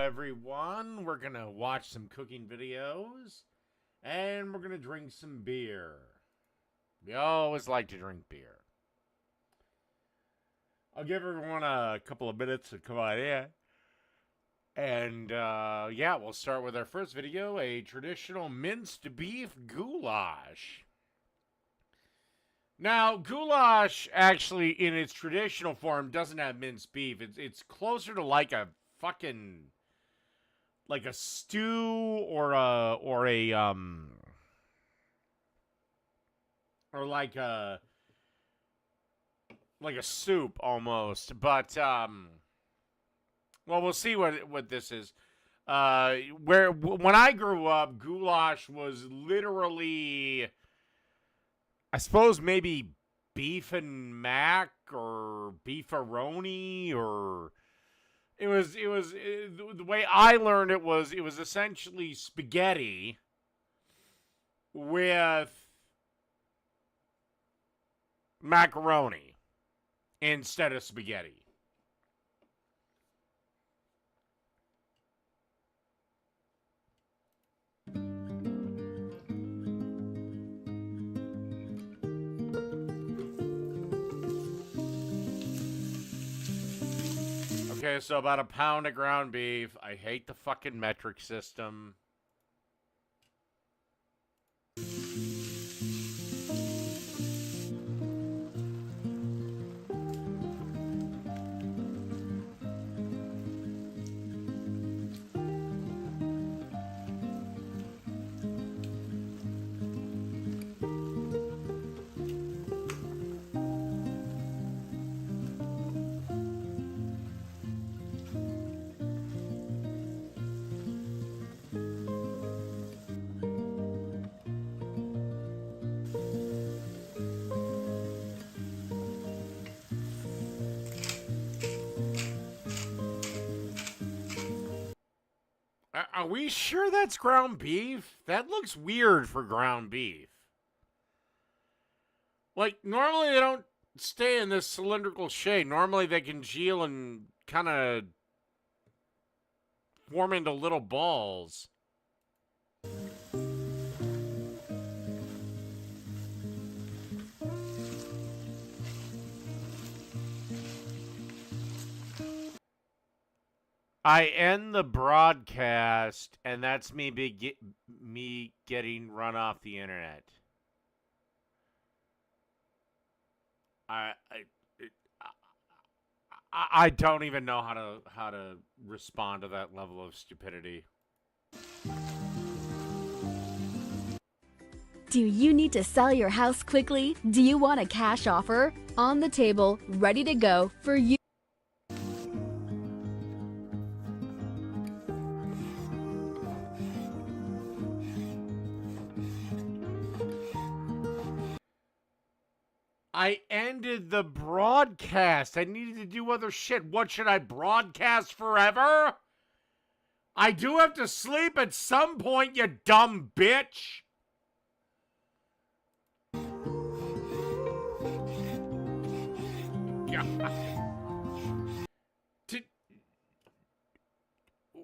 everyone. We're gonna watch some cooking videos and we're gonna drink some beer. We always like to drink beer. I'll give everyone a couple of minutes to come on in. And yeah, we'll start with our first video, a traditional minced beef goulash. Now, goulash actually in its traditional form doesn't have minced beef. It's closer to like a fucking like a stew or like a soup almost. But well, we'll see what this is. When I grew up, goulash was literally, I suppose, maybe beef and mac or beefaroni, or the way I learned it was essentially spaghetti with macaroni instead of spaghetti. Okay, so about a pound of ground beef. I hate the fucking metric system. Are we sure that's ground beef? That looks weird for ground beef. Like, normally they don't stay in this cylindrical shape. Normally they congeal and kind of form into little balls. I end the broadcast, and that's me getting run off the internet. I don't even know how to respond to that level of stupidity. Do you need to sell your house quickly? Do you want a cash offer? On the table, ready to go for you. I ended the broadcast. I needed to do other shit. What, should I broadcast forever? I do have to sleep at some point, you dumb bitch.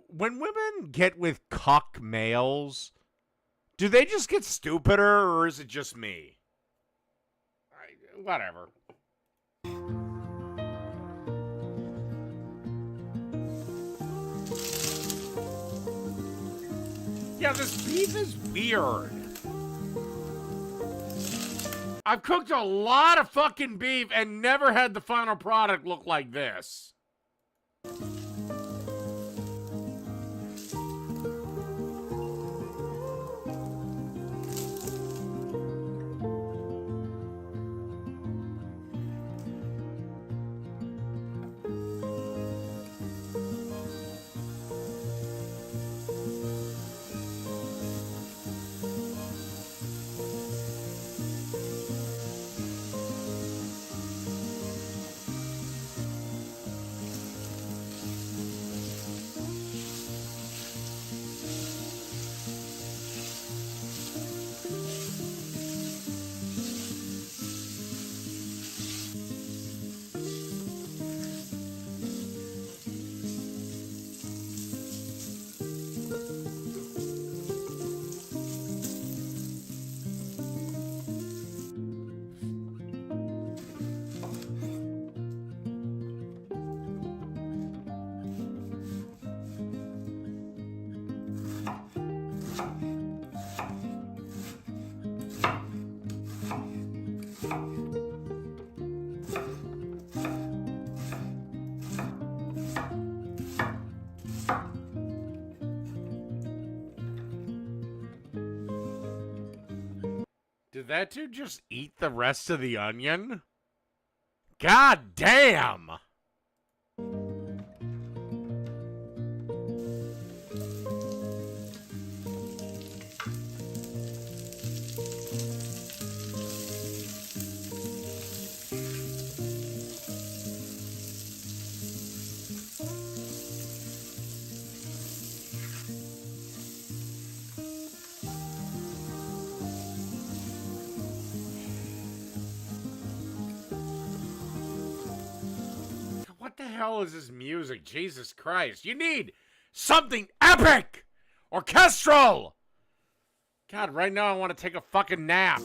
When women get with cuck males, do they just get stupider, or is it just me? Whatever. Yeah, this beef is weird. I've cooked a lot of fucking beef and never had the final product look like this. that dude just eat the rest of the onion? God damn! What the hell is this music? Jesus Christ. You need something epic! Orchestral! God, right now I want to take a fucking nap.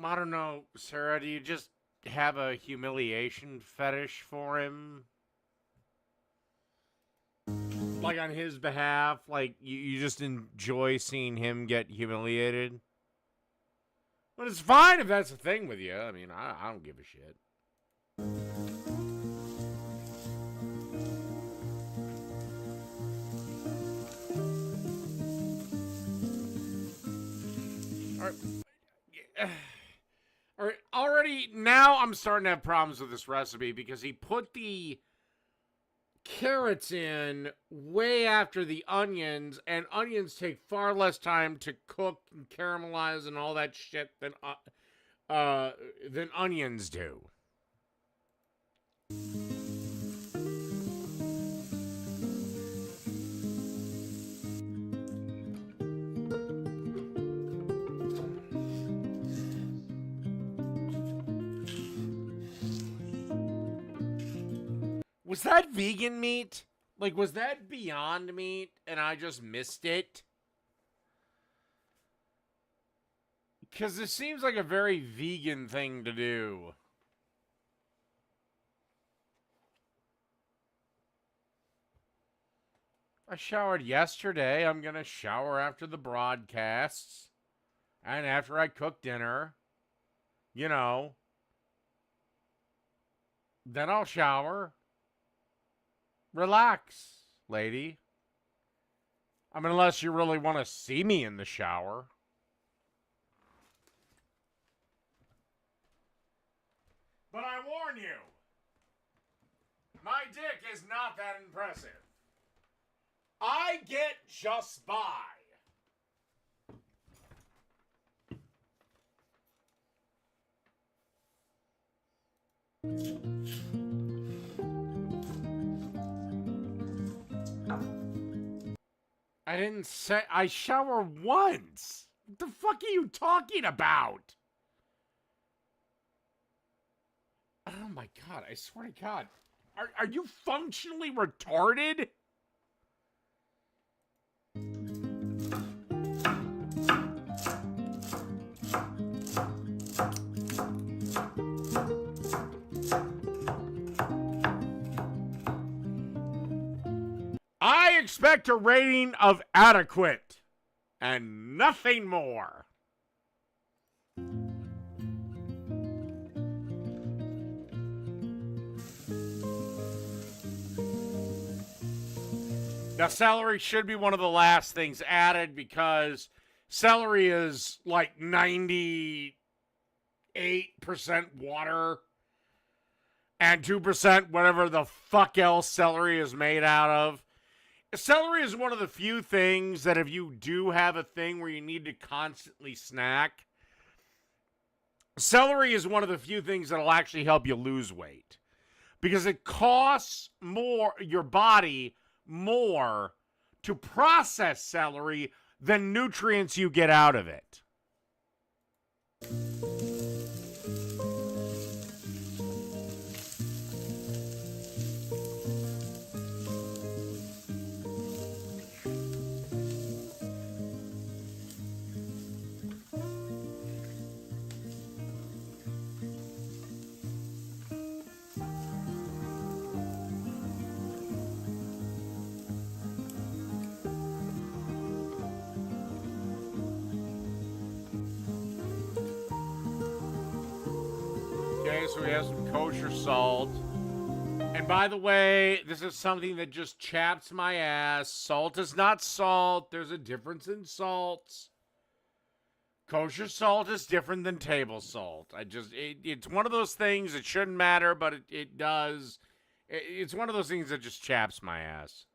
I don't know, Sarah, do you just have a humiliation fetish for him? Like on his behalf? Like you just enjoy seeing him get humiliated? But it's fine if that's the thing with you. I mean, I don't give a shit. All right, already now I'm starting to have problems with this recipe because he put the carrots in way after the onions, and onions take far less time to cook and caramelize and all that shit than onions do. Was that vegan meat? Like, was that Beyond Meat and I just missed it? Because this seems like a very vegan thing to do. I showered yesterday. I'm going to shower after the broadcasts. And after I cook dinner. You know. Then I'll shower. Relax, lady. I mean, unless you really want to see me in the shower. But I warn you, my dick is not that impressive. I get just by. I didn't say I shower once. What the fuck are you talking about? Oh my god, I swear to god. Are you functionally retarded? I expect a rating of adequate and nothing more. Now, celery should be one of the last things added because celery is like 98% water and 2% whatever the fuck else celery is made out of. Celery is one of the few things that if you do have a thing where you need to constantly snack, celery is one of the few things that'll actually help you lose weight. because it costs more your body more to process celery than nutrients you get out of it. Okay, so we have some kosher salt. And by the way, this is something that just chaps my ass. Salt is not salt. There's a difference in salts. Kosher salt is different than table salt. It's one of those things that shouldn't matter, but it does. It's one of those things that just chaps my ass.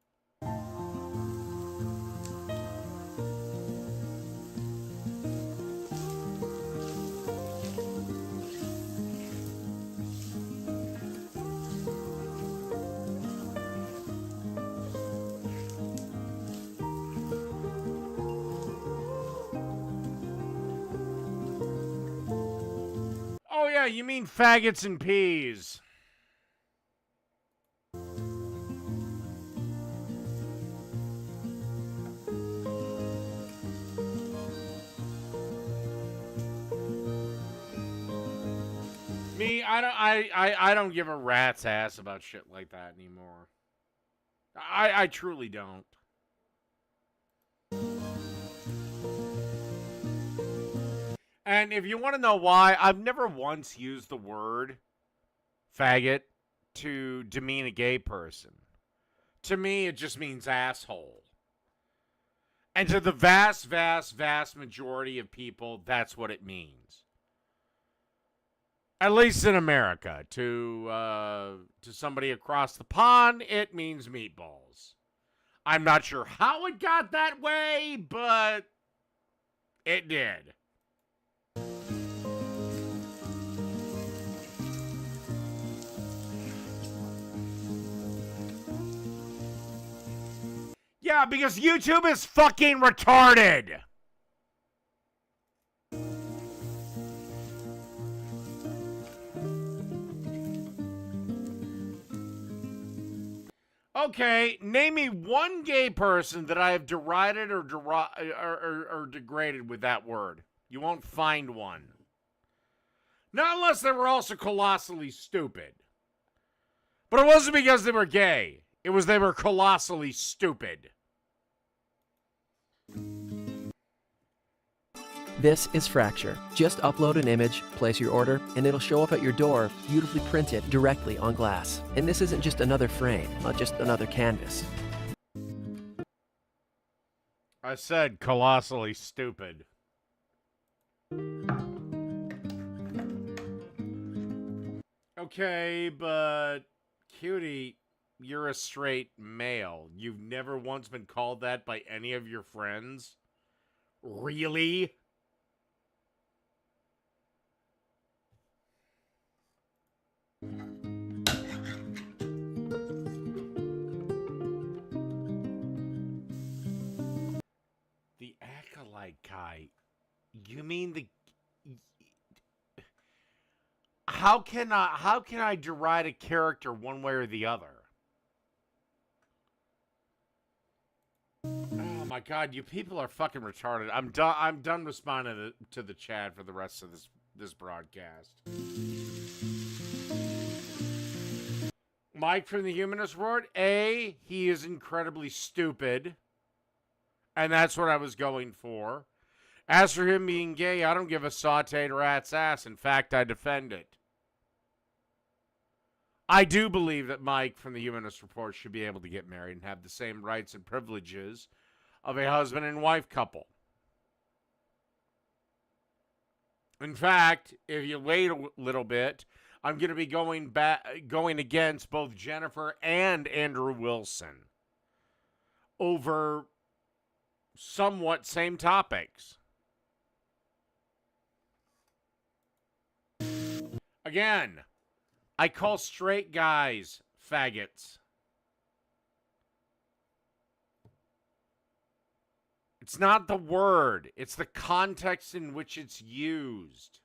Oh, yeah, you mean faggots and peas. Me, I don't give a rat's ass about shit like that anymore. I truly don't. And if you want to know why, I've never once used the word faggot to demean a gay person. To me, it just means asshole. And to the vast, vast, vast majority of people, that's what it means. At least in America. To somebody across the pond, it means meatballs. I'm not sure how it got that way, but it did. Yeah, because YouTube is fucking retarded. Okay, name me one gay person that I have derided or degraded with that word. You won't find one. Not unless they were also colossally stupid. But it wasn't because they were gay. It was they were colossally stupid. This is Fracture. Just upload an image, place your order, and it'll show up at your door, beautifully printed directly on glass. And this isn't just another frame, not just another canvas. I said colossally stupid. Okay, but cutie, you're a straight male. You've never once been called that by any of your friends? Really? The acolyte guy. You mean the... How can I deride a character one way or the other? Oh my god, you people are fucking retarded. I'm done responding to the chat for the rest of this broadcast. Mike from the Humanist Report. A, he is incredibly stupid. And that's what I was going for. As for him being gay, I don't give a sauteed rat's ass. In fact, I defend it. I do believe that Mike from the Humanist Report should be able to get married and have the same rights and privileges of a husband and wife couple. In fact, if you wait a little bit, I'm going to be going against both Jennifer and Andrew Wilson over somewhat same topics. Again, I call straight guys faggots. It's not the word. It's the context in which it's used.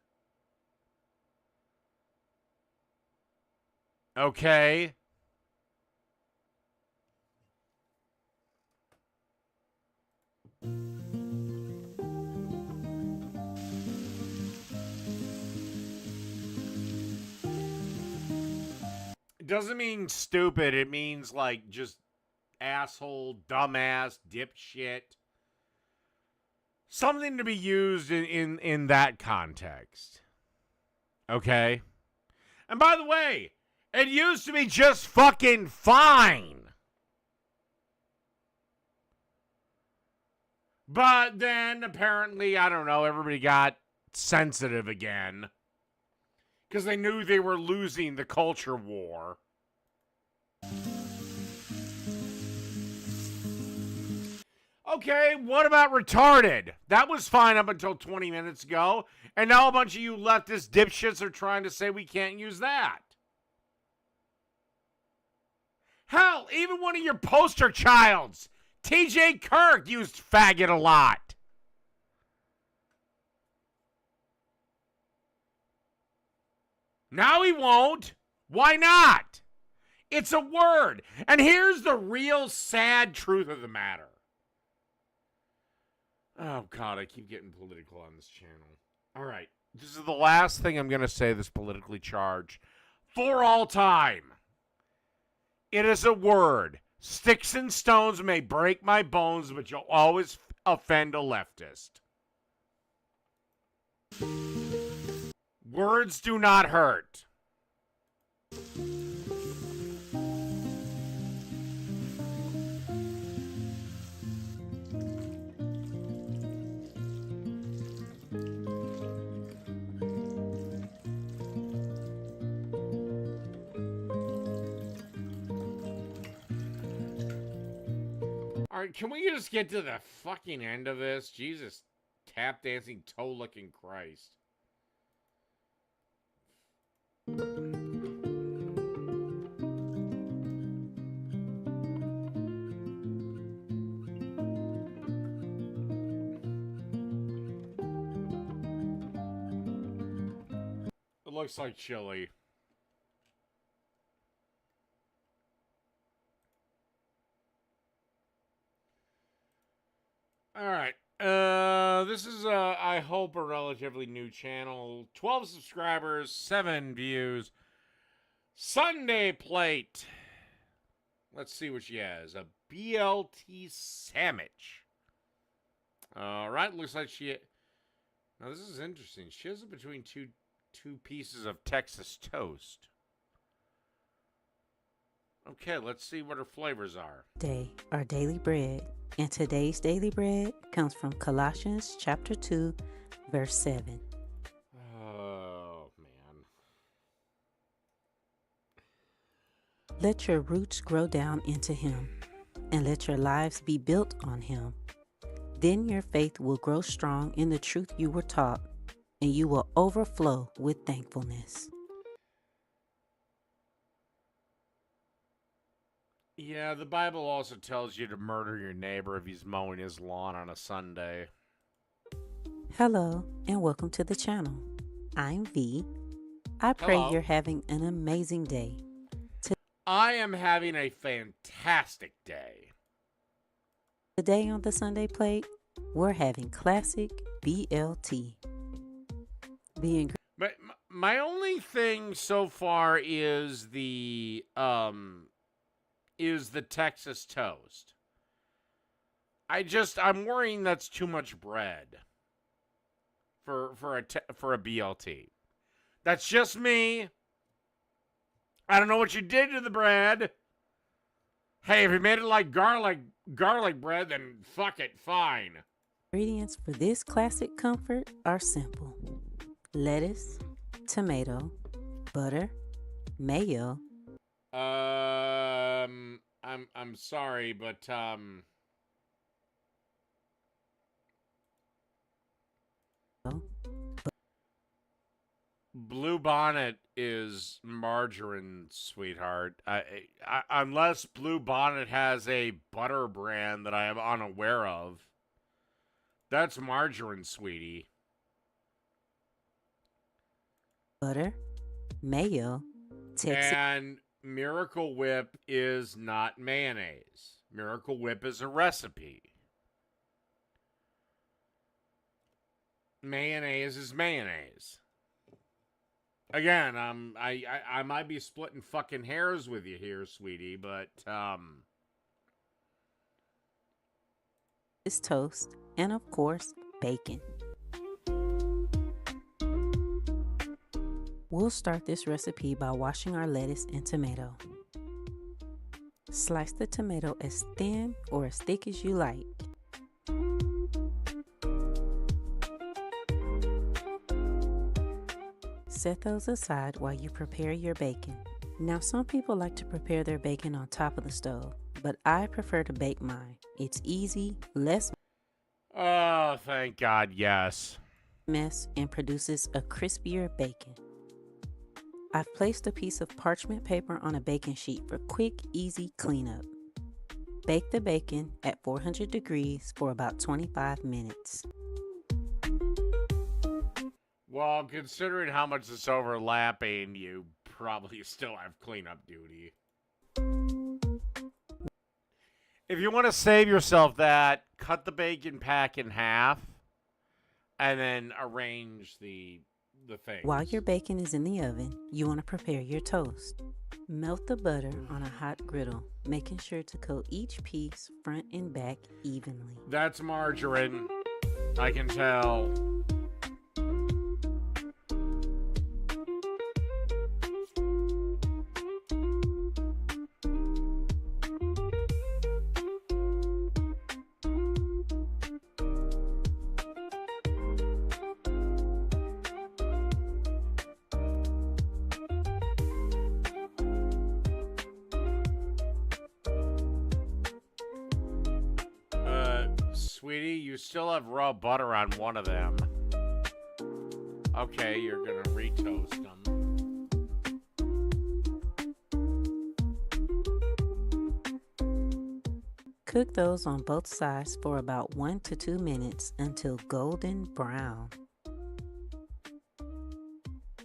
Okay? It doesn't mean stupid. It means like just asshole, dumbass, dipshit. Something to be used in that context. Okay? And by the way, it used to be just fucking fine. But then apparently, I don't know, everybody got sensitive again. Because they knew they were losing the culture war. Okay, what about retarded? That was fine up until 20 minutes ago. And now a bunch of you leftist dipshits are trying to say we can't use that. Hell, even one of your poster childs, TJ Kirk, used faggot a lot. Now he won't. Why not? It's a word. And here's the real sad truth of the matter. Oh, God, I keep getting political on this channel. All right. This is the last thing I'm going to say that's politically charged for all time. It is a word. Sticks and stones may break my bones, but you'll always offend a leftist. Words do not hurt. All right, can we just get to the fucking end of this? Jesus, tap dancing, toe licking Christ. It looks like chili. All right. This is, I hope, a relatively new channel. 12 subscribers, 7 views. Sunday plate. Let's see what she has. A BLT sandwich. All right. Looks like she... Now, this is interesting. She has it between two pieces of Texas toast. Okay, let's see what her flavors are. Day, our daily bread. And today's daily bread comes from Colossians chapter 2, verse 7. Oh, man. Let your roots grow down into him, and let your lives be built on him. Then your faith will grow strong in the truth you were taught, and you will overflow with thankfulness. Yeah, the Bible also tells you to murder your neighbor if he's mowing his lawn on a Sunday. Hello, and welcome to the channel. I'm V. I pray Hello. you're having an amazing day. I am having a fantastic day. Today on the Sunday plate, we're having classic BLT. But my only thing so far is the Texas toast. I'm worrying that's too much bread for a BLT. That's just me. I don't know what you did to the bread. Hey, if you made it like garlic bread, then fuck it, fine. Ingredients for this classic comfort are simple: lettuce, tomato, butter, mayo. I'm sorry, but Blue Bonnet is margarine, sweetheart. Unless Blue Bonnet has a butter brand that I am unaware of. That's margarine, sweetie. Butter, mayo, Texas. And Miracle Whip is not mayonnaise. Miracle Whip is a recipe. Mayonnaise is mayonnaise. Again, I might be splitting fucking hairs with you here, sweetie, but Toast, and of course, bacon. We'll start this recipe by washing our lettuce and tomato. Slice the tomato as thin or as thick as you like. Set those aside while you prepare your bacon. Now, some people like to prepare their bacon on top of the stove, but I prefer to bake mine. It's easy, less oh, thank God, yes. mess, and produces a crispier bacon. I've placed a piece of parchment paper on a baking sheet for quick, easy cleanup. Bake the bacon at 400 degrees for about 25 minutes. Well, considering how much it's overlapping, you probably still have cleanup duty. If you want to save yourself that, cut the bacon pack in half and then arrange the things. While your bacon is in the oven, you want to prepare your toast. Melt the butter on a hot griddle, making sure to coat each piece front and back evenly. That's margarine. I can tell. Sweetie, you still have raw butter on one of them. Okay, you're gonna retoast them. Cook those on both sides for about 1 to 2 minutes until golden brown.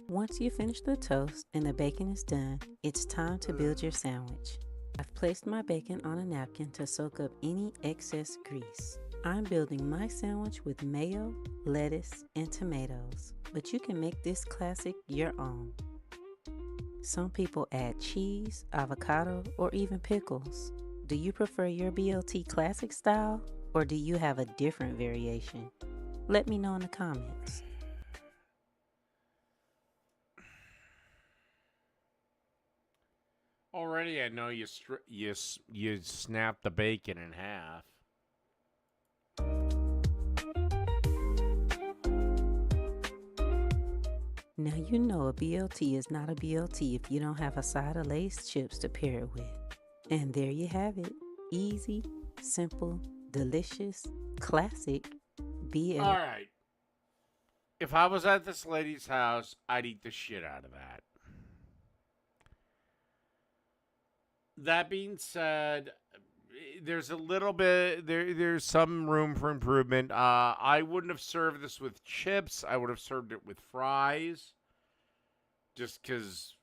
Once you finish the toast and the bacon is done, it's time to build your sandwich. I've placed my bacon on a napkin to soak up any excess grease. I'm building my sandwich with mayo, lettuce, and tomatoes, but you can make this classic your own. Some people add cheese, avocado, or even pickles. Do you prefer your BLT classic style, or do you have a different variation? Let me know in the comments. Already, I know you snap the bacon in half. Now you know a BLT is not a BLT if you don't have a side of Lay's chips to pair it with. And there you have it. Easy, simple, delicious, classic BLT. All right. If I was at this lady's house, I'd eat the shit out of that. That being said, there's a little bit there's some room for improvement. I wouldn't have served this with chips. I would have served it with fries, just because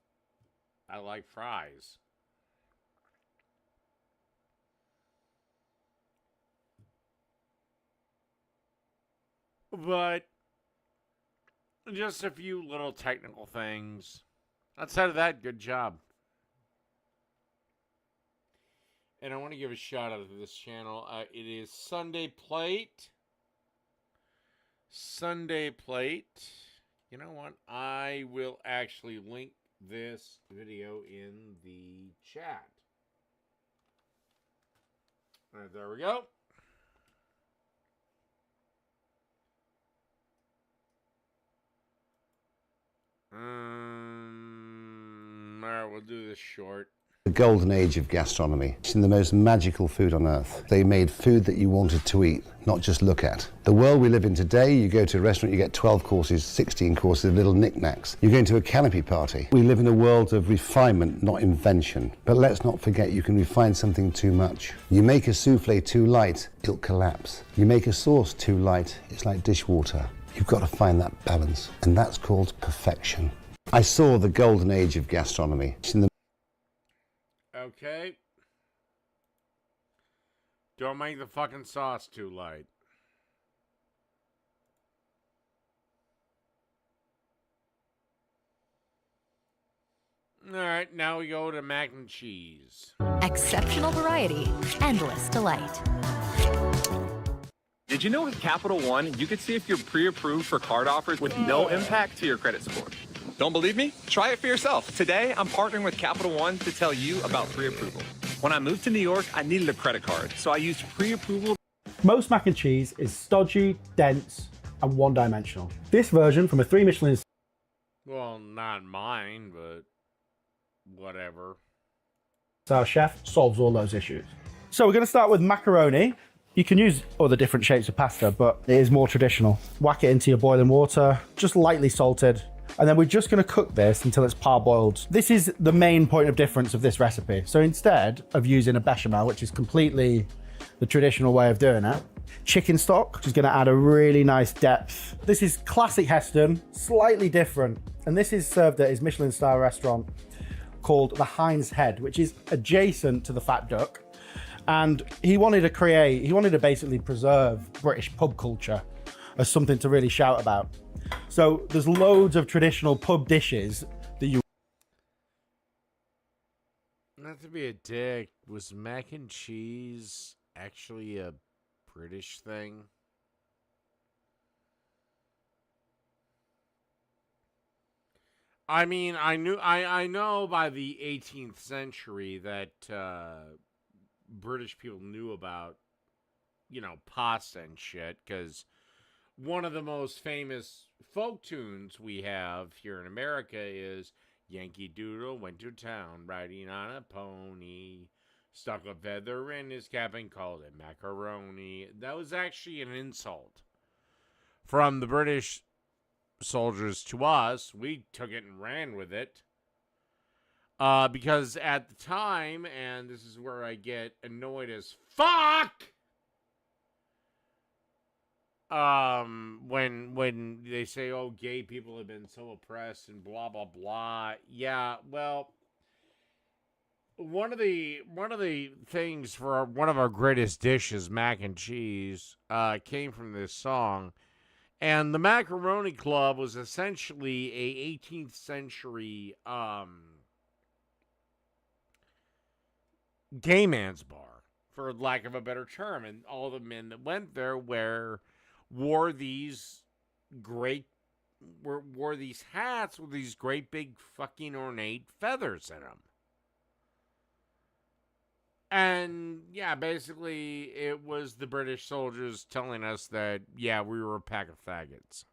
I like fries. But just a few little technical things. Outside of that, good job. And I want to give a shout out to this channel. It is Sunday Plate. Sunday Plate. You know what? I will actually link this video in the chat. All right, there we go. All right, we'll do this short. The golden age of gastronomy. It's the most magical food on earth. They made food that you wanted to eat, not just look at. The world we live in today, you go to a restaurant, you get 12 courses, 16 courses of little knickknacks. You're going to a canopy party. We live in a world of refinement, not invention. But let's not forget, you can refine something too much. You make a souffle too light, it'll collapse. You make a sauce too light, it's like dishwater. You've got to find that balance, and that's called perfection. I saw the golden age of gastronomy. It's in the Okay. Don't make the fucking sauce too light. Alright, now we go to mac and cheese. Exceptional variety, endless delight. Did you know with Capital One, you could see if you're pre-approved for card offers with no impact to your credit score? Don't believe me? Try it for yourself. Today, I'm partnering with Capital One to tell you about pre-approval. When I moved to New York, I needed a credit card, so I used pre-approval. Most mac and cheese is stodgy, dense, and one-dimensional. This version from a 3 Michelin. Well, not mine, but whatever. Our chef solves all those issues. So we're going to start with macaroni. You can use other different shapes of pasta, but it is more traditional. Whack it into your boiling water, just lightly salted. And then we're just going to cook this until it's parboiled. This is the main point of difference of this recipe. So instead of using a bechamel, which is completely the traditional way of doing it, chicken stock, which is going to add a really nice depth. This is classic Heston, slightly different. And this is served at his Michelin star restaurant called the Heinz Head, which is adjacent to the Fat Duck. And he wanted to basically preserve British pub culture as something to really shout about. So there's loads of traditional pub dishes that you... Not to be a dick, was mac and cheese actually a British thing? I mean, I know by the 18th century that British people knew about, pasta and shit, because one of the most famous folk tunes we have here in America is Yankee Doodle went to town riding on a pony, stuck a feather in his cap and called it macaroni. That was actually an insult from the British soldiers to us. We took it and ran with it. Because at the time, and this is where I get annoyed as fuck, when they say, oh, gay people have been so oppressed and blah blah blah. Yeah, well, one of the things for one of our greatest dishes, mac and cheese, came from this song. And the Macaroni Club was essentially a 18th century gay man's bar, for lack of a better term. And all the men that went there wore these hats with these great big fucking ornate feathers in them. And, yeah, basically, it was the British soldiers telling us that, yeah, we were a pack of faggots.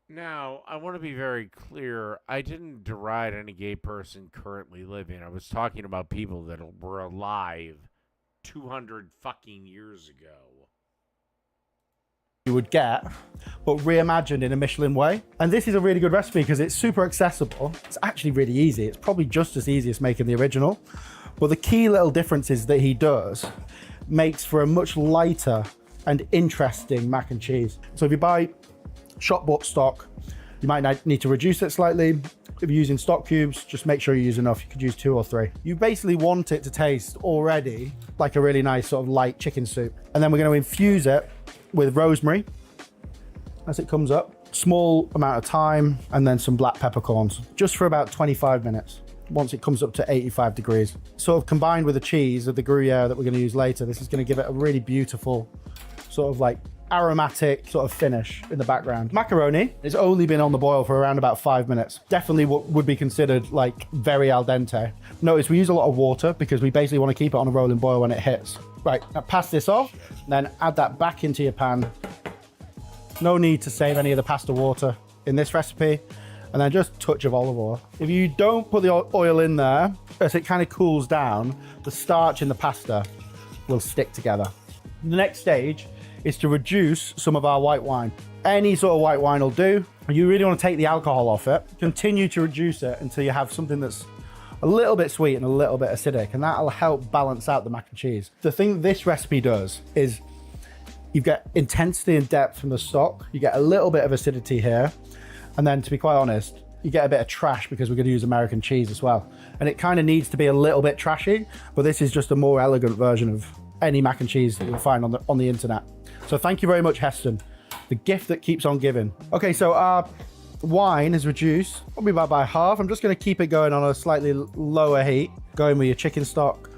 Now, I want to be very clear. I didn't deride any gay person currently living. I was talking about people that were alive 200 fucking years ago. You would get, but reimagined in a Michelin way. And this is a really good recipe because it's super accessible. It's actually really easy. It's probably just as easy as making the original. But the key little differences that he does makes for a much lighter and interesting mac and cheese. So if you buy shop bought stock, you might need to reduce it slightly. If you're using stock cubes, just make sure you use enough. You could use 2 or 3. You basically want it to taste already like a really nice sort of light chicken soup. And then we're going to infuse it with rosemary as it comes up, small amount of thyme, and then some black peppercorns, just for about 25 minutes. Once it comes up to 85 degrees. Sort of combined with the cheese of the Gruyere that we're going to use later, this is going to give it a really beautiful sort of like aromatic sort of finish in the background. Macaroni has only been on the boil for around about 5 minutes. Definitely what would be considered like very al dente. Notice we use a lot of water because we basically want to keep it on a rolling boil when it hits. Right, now pass this off, then add that back into your pan. No need to save any of the pasta water in this recipe. and then just a touch of olive oil. If you don't put the oil in there, as it kind of cools down, the starch in the pasta will stick together. The next stage is to reduce some of our white wine. Any sort of white wine will do. You really want to take the alcohol off it. Continue to reduce it until you have something that's a little bit sweet and a little bit acidic, and that'll help balance out the mac and cheese. The thing this recipe does is you get intensity and depth from the stock. You get a little bit of acidity here. And then, to be quite honest, you get a bit of trash because we're going to use American cheese as well. And it kind of needs to be a little bit trashy, but this is just a more elegant version of any mac and cheese that you'll find on the internet. So thank you very much, Heston. The gift that keeps on giving. Okay, so our wine is reduced probably about by half. I'm just going to keep it going on a slightly lower heat, going with your chicken stock.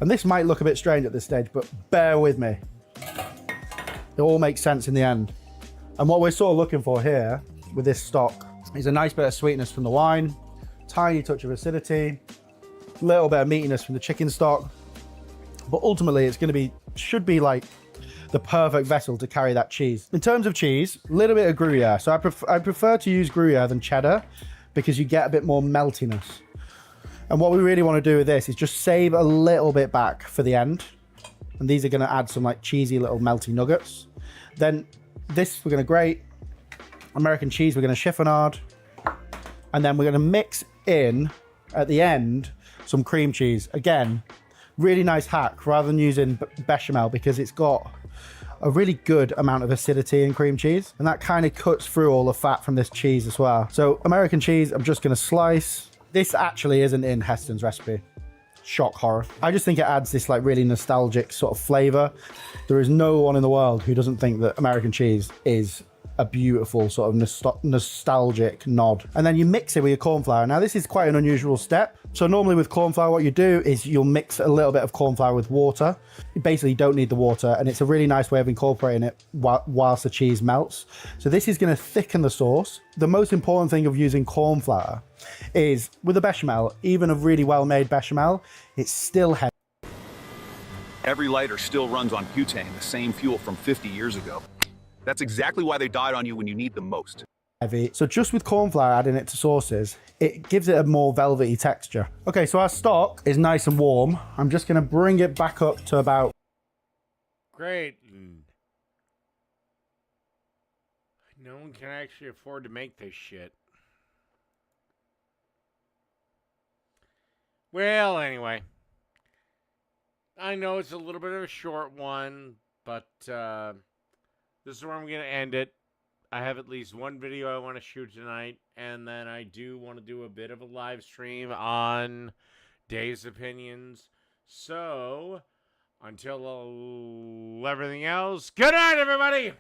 And this might look a bit strange at this stage, but bear with me. It all makes sense in the end. And what we're sort of looking for here with this stock is a nice bit of sweetness from the wine, tiny touch of acidity, little bit of meatiness from the chicken stock. But ultimately, it's going to be, should be like the perfect vessel to carry that cheese. In terms of cheese, a little bit of Gruyere. So I prefer to use Gruyere than cheddar because you get a bit more meltiness. And what we really want to do with this is just save a little bit back for the end. And these are going to add some like cheesy little melty nuggets. Then this we're going to grate. American cheese we're going to chiffonade. And then we're going to mix in, at the end, some cream cheese. Again, really nice hack rather than using bechamel because it's got a really good amount of acidity in cream cheese. And that kind of cuts through all the fat from this cheese as well. So American cheese, I'm just going to slice. This actually isn't in Heston's recipe. Shock horror. I just think it adds this like really nostalgic sort of flavor. There is no one in the world who doesn't think that American cheese is a beautiful sort of nostalgic nod. And then you mix it with your corn flour. Now this is quite an unusual step. So normally with corn flour, what you do is you'll mix a little bit of corn flour with water. You basically don't need the water, and it's a really nice way of incorporating it whilst the cheese melts. So this is going to thicken the sauce. The most important thing of using corn flour is with a bechamel, even a really well-made bechamel, it's still heavy. Every lighter still runs on butane, the same fuel from 50 years ago. That's exactly why they died on you when you need them most. Heavy. So just with corn flour, adding it to sauces, it gives it a more velvety texture. Okay, so our stock is nice and warm. I'm just going to bring it back up to about... Great. No one can actually afford to make this shit. Well, anyway. I know it's a little bit of a short one, but this is where I'm going to end it. I have at least one video I want to shoot tonight, and then I do want to do a bit of a live stream on Dave's Opinions. So, until everything else, good night, everybody!